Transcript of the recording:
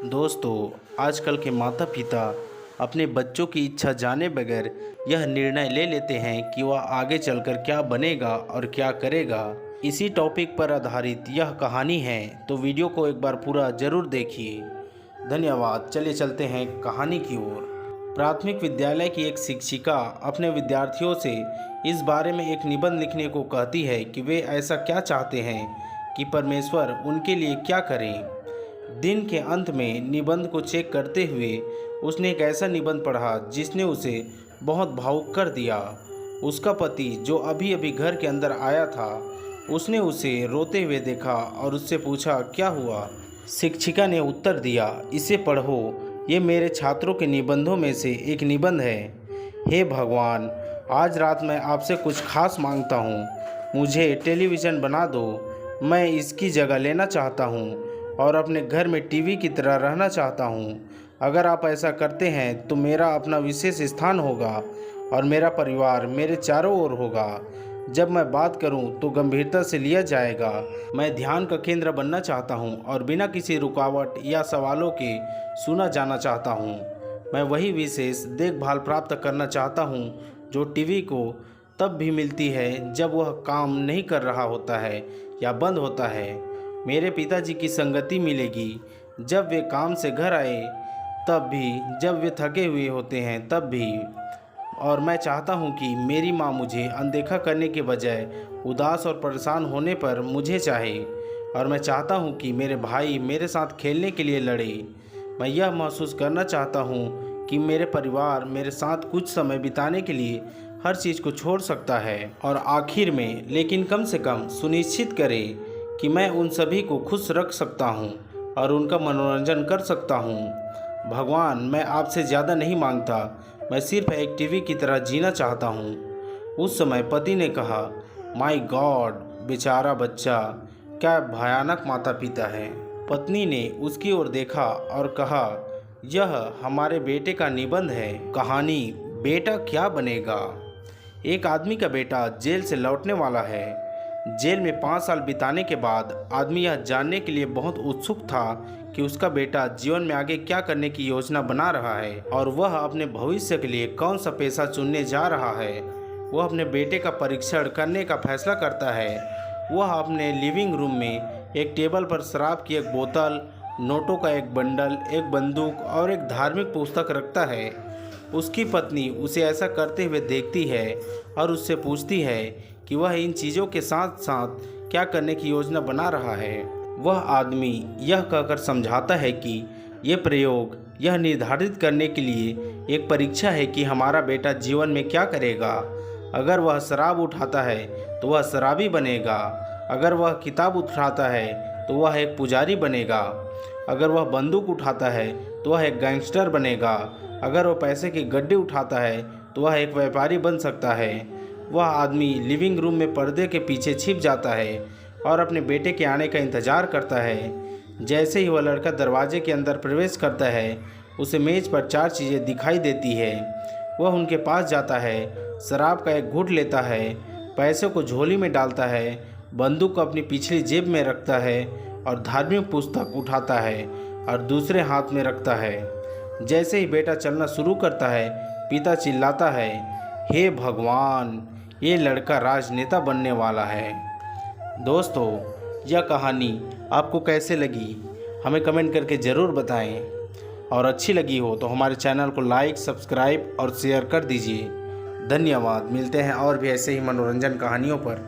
दोस्तों, आजकल के माता पिता अपने बच्चों की इच्छा जाने बगैर यह निर्णय ले लेते हैं कि वह आगे चलकर क्या बनेगा और क्या करेगा। इसी टॉपिक पर आधारित यह कहानी है, तो वीडियो को एक बार पूरा ज़रूर देखिए। धन्यवाद। चलिए चलते हैं कहानी की ओर। प्राथमिक विद्यालय की एक शिक्षिका अपने विद्यार्थियों से इस बारे में एक निबंध लिखने को कहती है कि वे ऐसा क्या चाहते हैं कि परमेश्वर उनके लिए क्या करें। दिन के अंत में निबंध को चेक करते हुए उसने एक ऐसा निबंध पढ़ा जिसने उसे बहुत भावुक कर दिया। उसका पति जो अभी अभी घर के अंदर आया था, उसने उसे रोते हुए देखा और उससे पूछा, क्या हुआ। शिक्षिका ने उत्तर दिया, इसे पढ़ो, ये मेरे छात्रों के निबंधों में से एक निबंध है। हे भगवान, आज रात मैं आपसे कुछ खास मांगता हूँ। मुझे टेलीविज़न बना दो। मैं इसकी जगह लेना चाहता हूँ और अपने घर में टीवी की तरह रहना चाहता हूँ। अगर आप ऐसा करते हैं तो मेरा अपना विशेष स्थान होगा और मेरा परिवार मेरे चारों ओर होगा। जब मैं बात करूँ तो गंभीरता से लिया जाएगा। मैं ध्यान का केंद्र बनना चाहता हूँ और बिना किसी रुकावट या सवालों के सुना जाना चाहता हूँ। मैं वही विशेष देखभाल प्राप्त करना चाहता हूँ जो टीवी को तब भी मिलती है जब वह काम नहीं कर रहा होता है या बंद होता है। मेरे पिताजी की संगति मिलेगी जब वे काम से घर आए तब भी, जब वे थके हुए होते हैं तब भी। और मैं चाहता हूँ कि मेरी माँ मुझे अनदेखा करने के बजाय उदास और परेशान होने पर मुझे चाहे। और मैं चाहता हूँ कि मेरे भाई मेरे साथ खेलने के लिए लड़े। मैं यह महसूस करना चाहता हूँ कि मेरे परिवार मेरे साथ कुछ समय बिताने के लिए हर चीज़ को छोड़ सकता है। और आखिर में, लेकिन कम से कम सुनिश्चित करें कि मैं उन सभी को खुश रख सकता हूँ और उनका मनोरंजन कर सकता हूँ। भगवान, मैं आपसे ज़्यादा नहीं मांगता, मैं सिर्फ एक टीवी की तरह जीना चाहता हूँ। उस समय पति ने कहा, माय गॉड, बेचारा बच्चा, क्या भयानक माता पिता है। पत्नी ने उसकी ओर देखा और कहा, यह हमारे बेटे का निबंध है। कहानी, बेटा क्या बनेगा। एक आदमी का बेटा जेल से लौटने वाला है। जेल में 5 साल बिताने के बाद आदमी यह जानने के लिए बहुत उत्सुक था कि उसका बेटा जीवन में आगे क्या करने की योजना बना रहा है और वह अपने भविष्य के लिए कौन सा पेशा चुनने जा रहा है। वह अपने बेटे का परीक्षण करने का फैसला करता है। वह अपने लिविंग रूम में एक टेबल पर शराब की एक बोतल, नोटों का एक बंडल, एक बंदूक और एक धार्मिक पुस्तक रखता है। उसकी पत्नी उसे ऐसा करते हुए देखती है और उससे पूछती है कि वह इन चीज़ों के साथ साथ क्या करने की योजना बना रहा है। वह आदमी यह कहकर समझाता है कि ये प्रयोग यह निर्धारित करने के लिए एक परीक्षा है कि हमारा बेटा जीवन में क्या करेगा। अगर वह शराब उठाता है तो वह शराबी बनेगा। अगर वह किताब उठाता है तो वह एक पुजारी बनेगा। अगर वह बंदूक उठाता है तो वह एक गैंगस्टर बनेगा। अगर वह पैसे के गड्ढे उठाता है तो वह एक व्यापारी बन सकता है। वह आदमी लिविंग रूम में पर्दे के पीछे छिप जाता है और अपने बेटे के आने का इंतज़ार करता है। जैसे ही वह लड़का दरवाजे के अंदर प्रवेश करता है, उसे मेज़ पर 4 चीज़ें दिखाई देती है। वह उनके पास जाता है, शराब का एक घूंट लेता है, पैसे को झोली में डालता है, बंदूक को अपनी पिछली जेब में रखता है और धार्मिक पुस्तक उठाता है और दूसरे हाथ में रखता है। जैसे ही बेटा चलना शुरू करता है, पिता चिल्लाता है, हे भगवान, ये लड़का राजनेता बनने वाला है। दोस्तों, यह कहानी आपको कैसे लगी हमें कमेंट करके ज़रूर बताएं और अच्छी लगी हो तो हमारे चैनल को लाइक, सब्सक्राइब और शेयर कर दीजिए। धन्यवाद। मिलते हैं और भी ऐसे ही मनोरंजन कहानियों पर।